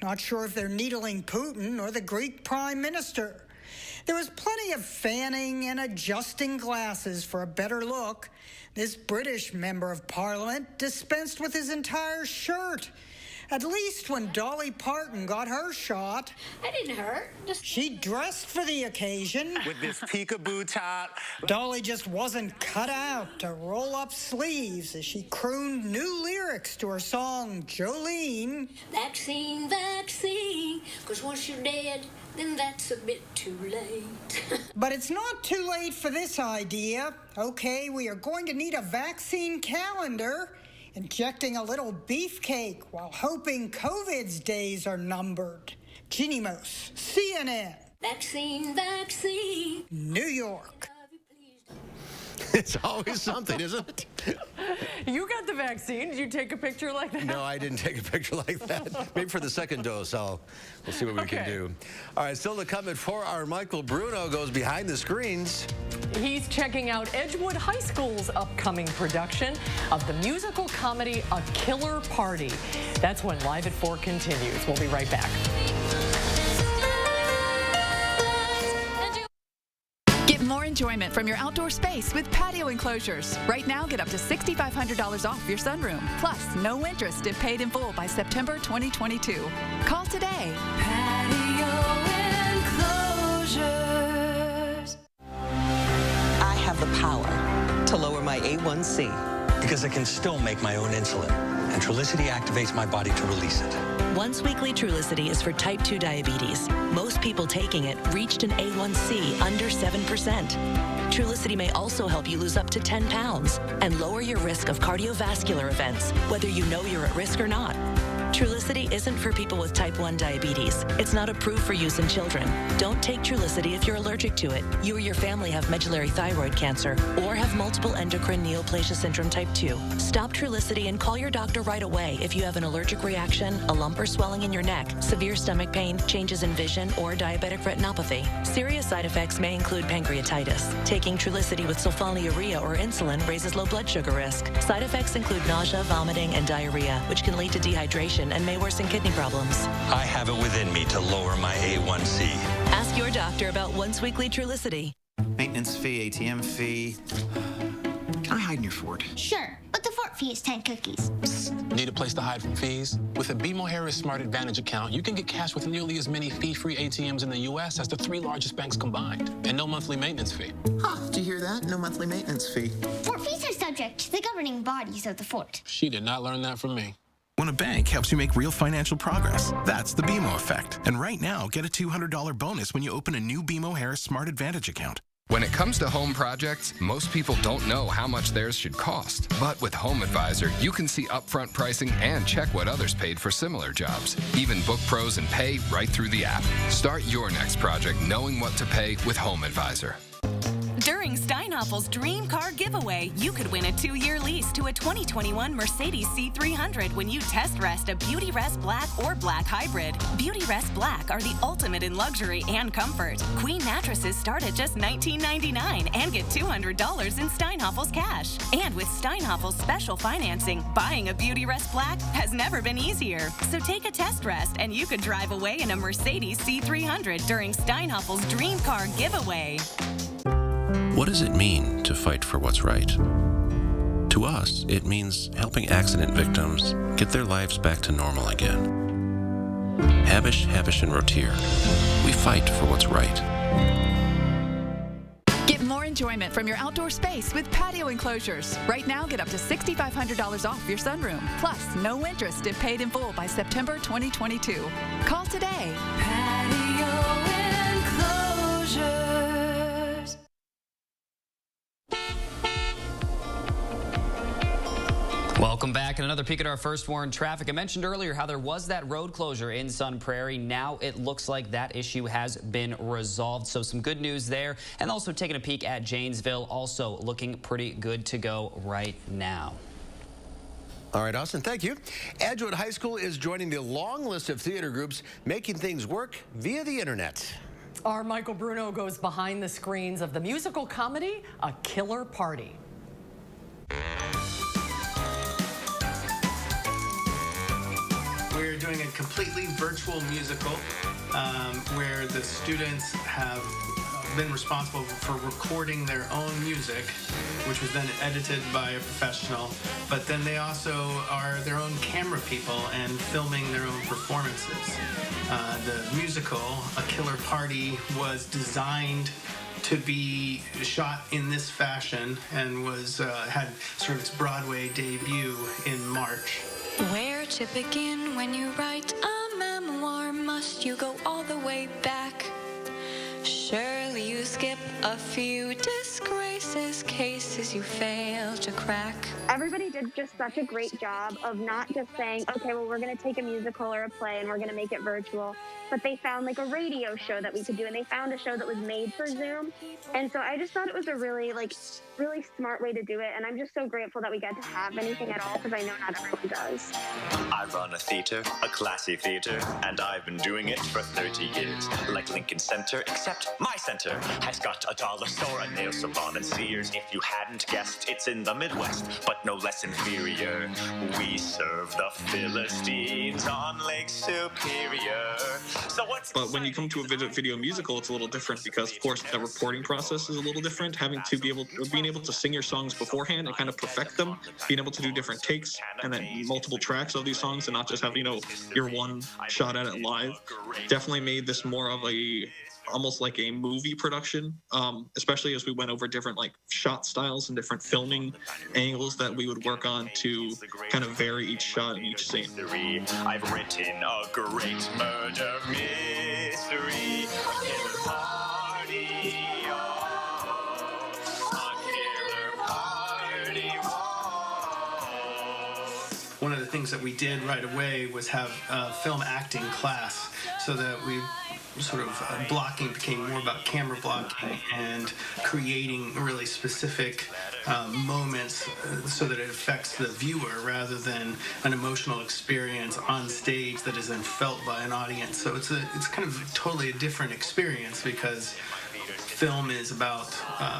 Not sure if they're needling Putin or the Greek prime minister. There was plenty of fanning and adjusting glasses for a better look. This British member of parliament dispensed with his entire shirt. At least when Dolly Parton got her shot. I didn't hurt. She dressed for the occasion. With this peekaboo top. Dolly just wasn't cut out to roll up sleeves as she crooned new lyrics to her song, Jolene. Vaccine, vaccine, 'cause once you're dead, then that's a bit too late. But it's not too late for this idea. Okay, we are going to need a vaccine calendar. Injecting a little beefcake while hoping COVID's days are numbered. Ginny Mose, CNN. Vaccine, vaccine. New York. It's always something, isn't it? You got the vaccine. Did you take a picture like that? No, I didn't take a picture like that. Maybe for the second dose, we'll see what we can do. All right, still to come at 4 hour, Michael Bruno goes behind the screens. He's checking out Edgewood High School's upcoming production of the musical comedy A Killer Party. That's when Live at 4 continues. We'll be right back. Get more enjoyment from your outdoor space with patio enclosures. Right now, get up to $6,500 off your sunroom. Plus, no interest if paid in full by September 2022. Call today. Patio enclosures. I have the power to lower my A1C. Because I can still make my own insulin. And Trulicity activates my body to release it. Once weekly Trulicity is for type 2 diabetes. Most people taking it reached an A1C under 7%. Trulicity may also help you lose up to 10 pounds and lower your risk of cardiovascular events, whether you know you're at risk or not. Trulicity isn't for people with type 1 diabetes. It's not approved for use in children. Don't take Trulicity if you're allergic to it, you or your family have medullary thyroid cancer, or have multiple endocrine neoplasia syndrome type 2. Stop Trulicity and call your doctor right away if you have an allergic reaction, a lump or swelling in your neck, severe stomach pain, changes in vision, or diabetic retinopathy. Serious side effects may include pancreatitis. Taking Trulicity with sulfonylurea or insulin raises low blood sugar risk. Side effects include nausea, vomiting, and diarrhea, which can lead to dehydration and may worsen kidney problems. I have it within me to lower my A1C. Ask your doctor about once weekly Trulicity. Maintenance fee, ATM fee. Can I hide in your fort? Sure, but the fort fee is 10 cookies. Need a place to hide from fees? With a BMO Harris Smart Advantage account, you can get cash with nearly as many fee-free ATMs in the U.S. as the 3 largest banks combined, and no monthly maintenance fee. Huh, did you hear that? No monthly maintenance fee. Fort fees are subject to the governing bodies of the fort. She did not learn that from me. When a bank helps you make real financial progress, that's the BMO effect. And right now, get a $200 bonus when you open a new BMO Harris Smart Advantage account. When it comes to home projects, most people don't know how much theirs should cost. But with Home Advisor, you can see upfront pricing and check what others paid for similar jobs. Even book pros and pay right through the app. Start your next project knowing what to pay with Home Advisor. During Steinhoffel's Dream Car Giveaway, you could win a 2-year lease to a 2021 Mercedes C300 when you test rest a Beauty Rest Black or Black Hybrid. Beauty Rest Black are the ultimate in luxury and comfort. Queen mattresses start at just $19.99 and get $200 in Steinhoffel's cash. And with Steinhoffel's special financing, buying a Beauty Rest Black has never been easier. So take a test rest and you could drive away in a Mercedes C300 during Steinhoffel's Dream Car Giveaway. What does it mean to fight for what's right? To us, it means helping accident victims get their lives back to normal again. Habish, and Rotier, we fight for what's right. Get more enjoyment from your outdoor space with patio enclosures. Right now, get up to $6,500 off your sunroom. Plus, no interest if paid in full by September 2022. Call today. Patio enclosures. Welcome back, and another peek at our first warned traffic. I mentioned earlier how there was that road closure in Sun Prairie. Now it looks like that issue has been resolved, so some good news there. And also taking a peek at Janesville, also looking pretty good to go right now. All right, Austin, thank you. Edgewood High School is joining the long list of theater groups making things work via the internet. Our Michael Bruno goes behind the screens of the musical comedy, A Killer Party. We're doing a completely virtual musical where the students have been responsible for recording their own music, which was then edited by a professional, but then they also are their own camera people and filming their own performances. The musical, A Killer Party, was designed to be shot in this fashion and was had sort of its Broadway debut in March. Where to begin when you write a memoir? Must you go all the way back? Surely you skip a few disgraces, cases you fail to crack. Everybody did just such a great job of not just saying, okay, well, we're going to take a musical or a play and we're going to make it virtual, but they found like a radio show that we could do, and they found a show that was made for Zoom. And so I just thought it was a really smart way to do it, and I'm just so grateful that we get to have anything at all, because I know not everyone does. I run a theater, a classy theater, and I've been doing it for 30 years. Like Lincoln Center, except my center has got a dollar store, a nail salon, and Sears. If you hadn't guessed, it's in the Midwest, but no less inferior. We serve the Philistines on Lake Superior. But when you come to a video musical, it's a little different because, of course, the recording process is a little different. Being able to sing your songs beforehand and kind of perfect them, being able to do different takes and then multiple tracks of these songs and not just have, your one shot at it live, definitely made this more of almost like a movie production, especially as we went over different shot styles and different filming angles that we would work on to kind of vary each shot in each scene. I've written a great murder mystery, a killer party, One of the things that we did right away was have a film acting class, so that we sort of blocking became more about camera blocking and creating really specific moments so that it affects the viewer rather than an emotional experience on stage that is then felt by an audience. So it's kind of totally a different experience, because film is about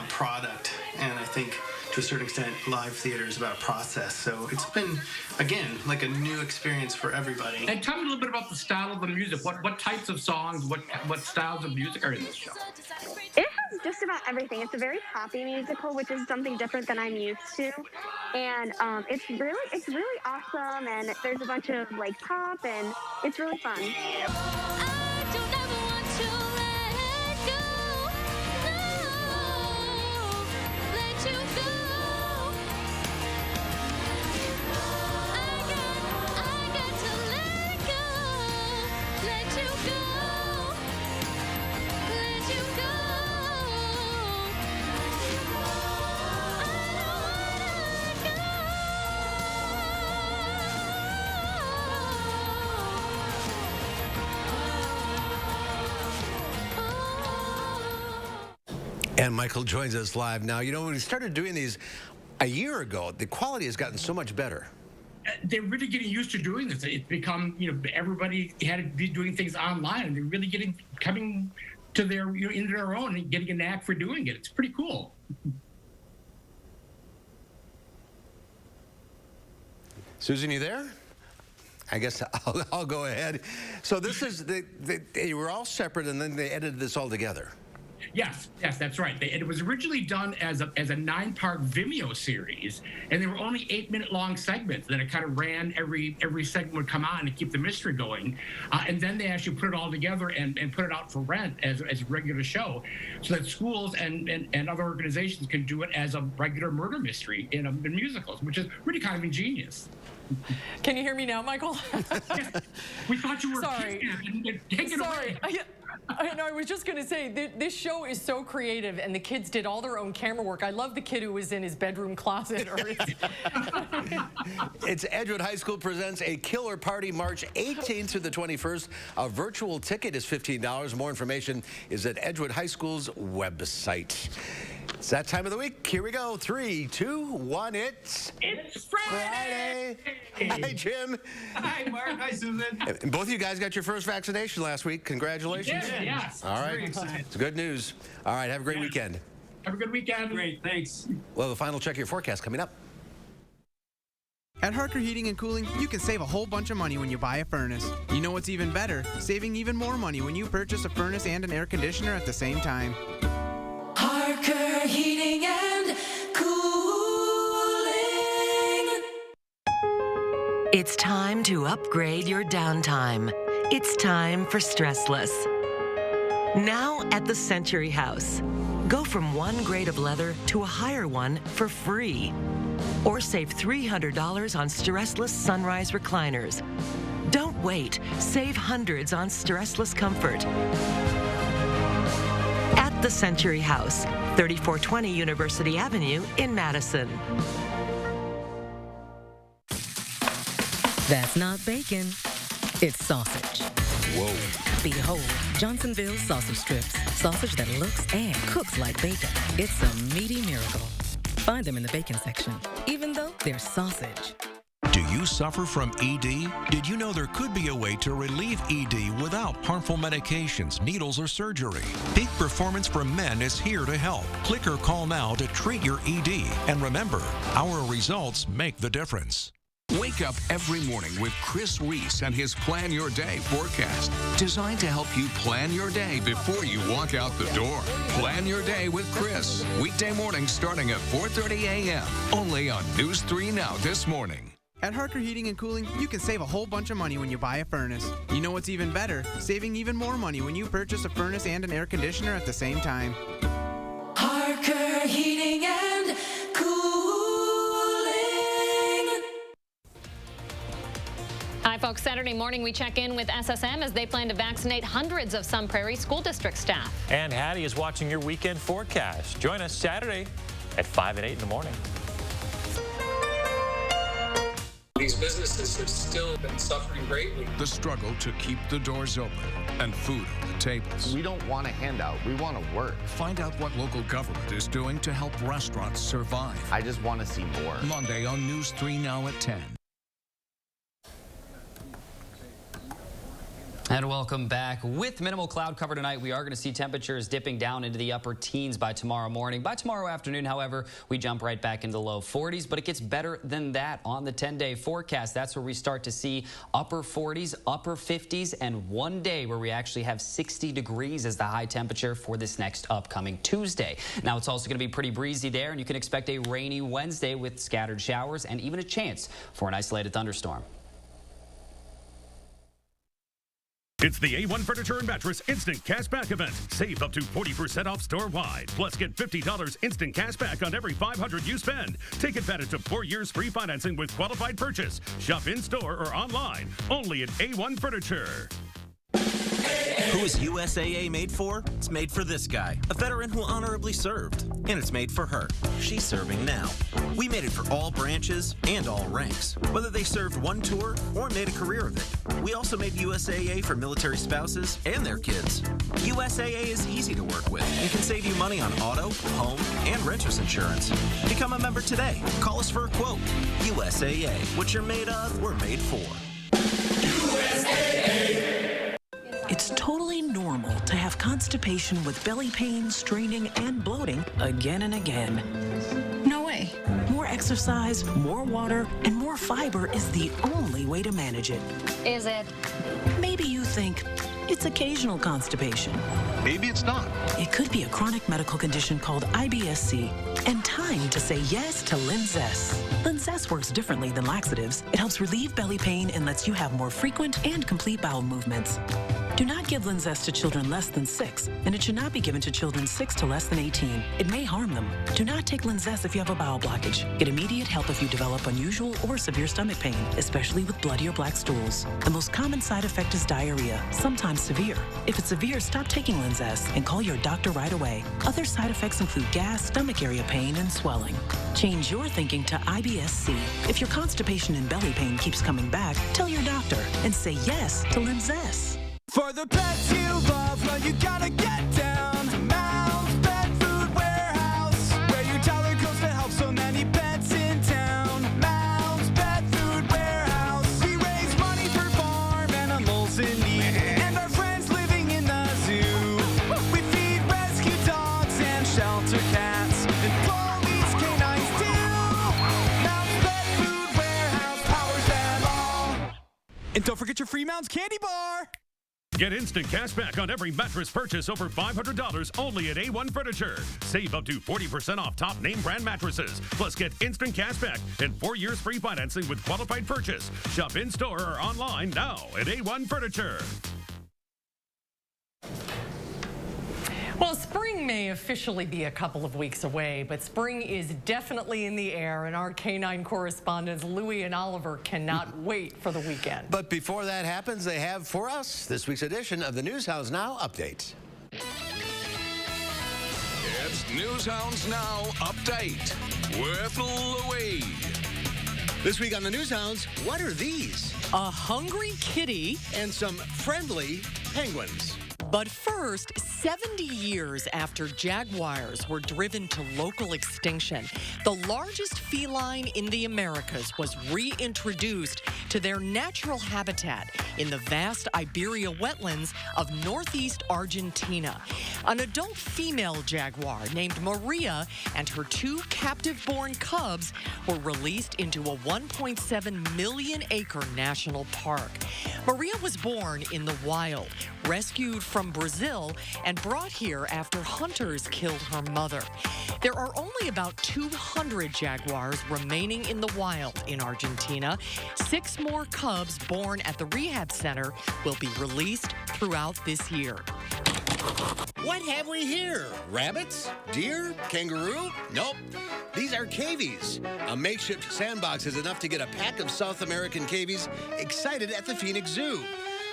product, and I think to a certain extent live theater is about process. So it's been, again, like a new experience for everybody. And tell me a little bit about the style of the music. What types of songs, what styles of music are in this show? It has just about everything. It's a very poppy musical, which is something different than I'm used to. And it's really awesome, and there's a bunch of pop, and it's really fun. And Michael joins us live now. When we started doing these a year ago, the quality has gotten so much better. They're really getting used to doing this. It's become, everybody had to be doing things online, and they're really coming to their, into their own and getting a knack for doing it. It's pretty cool. Susan, you there? I guess I'll go ahead. So this is, they were all separate, and then they edited this all together. Yes, that's right. It was originally done as a 9-part Vimeo series, and they were only 8-minute long segments. Then it kind of ran, every segment would come on to keep the mystery going. And then they actually put it all together and put it out for rent as a regular show, so that schools and other organizations can do it as a regular murder mystery in musicals, which is really kind of ingenious. Can you hear me now, Michael? Yes. We thought you were sorry. Take it sorry. away. I know, I was just going to say, this show is so creative, and the kids did all their own camera work. I love the kid who was in his bedroom closet. It's Edgewood High School presents a killer party March 18th through the 21st. A virtual ticket is $15. More information is at Edgewood High School's website. It's that time of the week. Here we go. 3, 2, 1. It's Friday. Hi, Jim. Hi, Mark. Hi, Susan. And both of you guys got your first vaccination last week. Congratulations. We did, yes. All right. Very excited. It's good news. All right. Have a great weekend. Have a good weekend. Great. Thanks. Well, the final check of your forecast coming up. At Harker Heating and Cooling, you can save a whole bunch of money when you buy a furnace. You know what's even better? Saving even more money when you purchase a furnace and an air conditioner at the same time. Harker Heating and Cooling. It's time to upgrade your downtime. It's time for Stressless. Now at the Century House. Go from one grade of leather to a higher one for free. Or save $300 on Stressless Sunrise recliners. Don't wait. Save hundreds on Stressless comfort. At the Century House, 3420 University Avenue in Madison. That's not bacon. It's sausage. Whoa. Behold, Johnsonville sausage strips. Sausage that looks and cooks like bacon. It's a meaty miracle. Find them in the bacon section, even though they're sausage. Do you suffer from ED? Did you know there could be a way to relieve ED without harmful medications, needles, or surgery? Peak Performance for Men is here to help. Click or call now to treat your ED. And remember, our results make the difference. Wake up every morning with Chris Reese and his Plan Your Day forecast, designed to help you plan your day before you walk out the door. Plan Your Day with Chris, weekday mornings starting at 4:30 a.m. only on News 3 Now this morning. At Harker Heating and Cooling, you can save a whole bunch of money when you buy a furnace. You know what's even better? Saving even more money when you purchase a furnace and an air conditioner at the same time. Harker Heating and Cooling. Hi, folks. Saturday morning, we check in with SSM as they plan to vaccinate hundreds of Sun Prairie School District staff. And Hattie is watching your weekend forecast. Join us Saturday at 5 and 8 in the morning. These businesses have still been suffering greatly. The struggle to keep the doors open and food on the tables. We don't want a handout. We want to work. Find out what local government is doing to help restaurants survive. I just want to see more. Monday on News 3 Now at 10. And welcome back. With minimal cloud cover tonight, we are going to see temperatures dipping down into the upper teens by tomorrow morning. By tomorrow afternoon, however, we jump right back into the low 40s, but it gets better than that on the 10-day forecast. That's where we start to see upper 40s, upper 50s, and one day where we actually have 60 degrees as the high temperature for this next upcoming Tuesday. Now, it's also going to be pretty breezy there, and you can expect a rainy Wednesday with scattered showers and even a chance for an isolated thunderstorm. It's the A1 Furniture and Mattress Instant Cashback event. Save up to 40% off store-wide. Plus, get $50 instant cash back on every $500 you spend. Take advantage of 4 years free financing with qualified purchase. Shop in-store or online. Only at A1 Furniture. Who is USAA made for? It's made for this guy, a veteran who honorably served. And it's made for her. She's serving now. We made it for all branches and all ranks, whether they served one tour or made a career of it. We also made USAA for military spouses and their kids. USAA is easy to work with and can save you money on auto, home, and renter's insurance. Become a member today. Call us for a quote. USAA. What you're made of, we're made for. USAA. It's totally normal to have constipation with belly pain, straining, and bloating again and again. No way. More exercise, more water, and more fiber is the only way to manage it. Is it? Maybe you think it's occasional constipation. Maybe it's not. It could be a chronic medical condition called IBS-C. And time to say yes to Linzess. Linzess works differently than laxatives. It helps relieve belly pain and lets you have more frequent and complete bowel movements. Do not give Linzess to children less than 6, and it should not be given to children 6 to less than 18. It may harm them. Do not take Linzess if you have a bowel blockage. Get immediate help if you develop unusual or severe stomach pain, especially with bloody or black stools. The most common side effect is diarrhea, sometimes severe. If it's severe, stop taking Linzess and call your doctor right away. Other side effects include gas, stomach area pain, and swelling. Change your thinking to IBS-C. If your constipation and belly pain keeps coming back, tell your doctor and say yes to Linzess. For the pets you love, well, you gotta get down to Mounds Pet Food Warehouse, where your toddler goes to help so many pets in town. Mounds Pet Food Warehouse. We raise money for farm animals in need, and our friends living in the zoo. We feed rescue dogs and shelter cats, and police canines too. Mounds Pet Food Warehouse powers them all. And don't forget your free Mounds candy bar. Get instant cash back on every mattress purchase over $500 only at A1 Furniture. Save up to 40% off top name brand mattresses. Plus get instant cash back and 4 years free financing with qualified purchase. Shop in-store or online now at A1 Furniture. Well, spring may officially be a couple of weeks away, but spring is definitely in the air, and our canine correspondents Louie and Oliver cannot wait for the weekend. But before that happens, they have for us this week's edition of the News Hounds Now Update. It's News Hounds Now Update with Louie. This week on the News Hounds, what are these? A hungry kitty and some friendly penguins. But first, 70 years after jaguars were driven to local extinction, the largest feline in the Americas was reintroduced to their natural habitat in the vast Iberia wetlands of northeast Argentina. An adult female jaguar named Maria and her 2 captive-born cubs were released into a 1.7 million-acre national park. Maria was born in the wild, rescued from Brazil, and brought here after hunters killed her mother. There are only about 200 jaguars remaining in the wild in Argentina. 6 more cubs born at the rehab center will be released throughout this year. What have we here? Rabbits? Deer? Kangaroo? Nope. These are cavies. A makeshift sandbox is enough to get a pack of South American cavies excited at the Phoenix Zoo.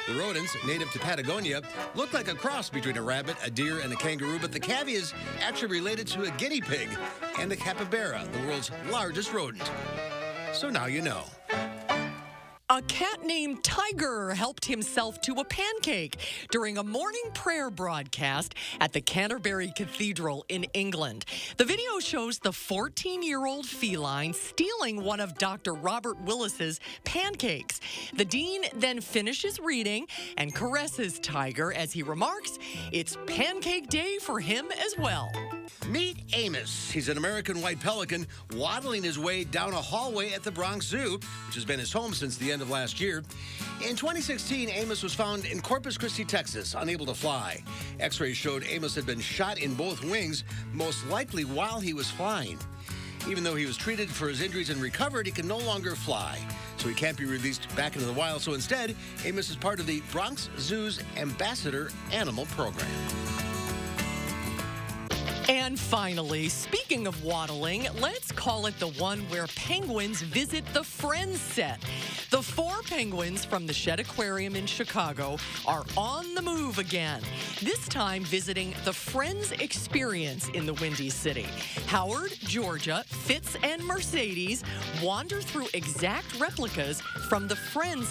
The rodents, native to Patagonia, look like a cross between a rabbit, a deer, and a kangaroo, but the cavy is actually related to a guinea pig and a capybara, the world's largest rodent. So now you know. A cat named Tiger helped himself to a pancake during a morning prayer broadcast at the Canterbury Cathedral in England. The video shows the 14-year-old feline stealing one of Dr. Robert Willis's pancakes. The dean then finishes reading and caresses Tiger as he remarks, "It's pancake day for him as well." Meet Amos. He's an American white pelican waddling his way down a hallway at the Bronx Zoo, which has been his home since the end of last year. In 2016, Amos was found in Corpus Christi, Texas, unable to fly. X-rays showed Amos had been shot in both wings, most likely while he was flying. Even though he was treated for his injuries and recovered, he can no longer fly, so he can't be released back into the wild. So instead, Amos is part of the Bronx Zoo's Ambassador Animal Program. And finally, speaking of waddling, let's call it the one where penguins visit the Friends set. The 4 penguins from the Shed Aquarium in Chicago are on the move again, this time visiting the Friends Experience in the Windy City. Howard, Georgia, Fitz, and Mercedes wander through exact replicas from the Friends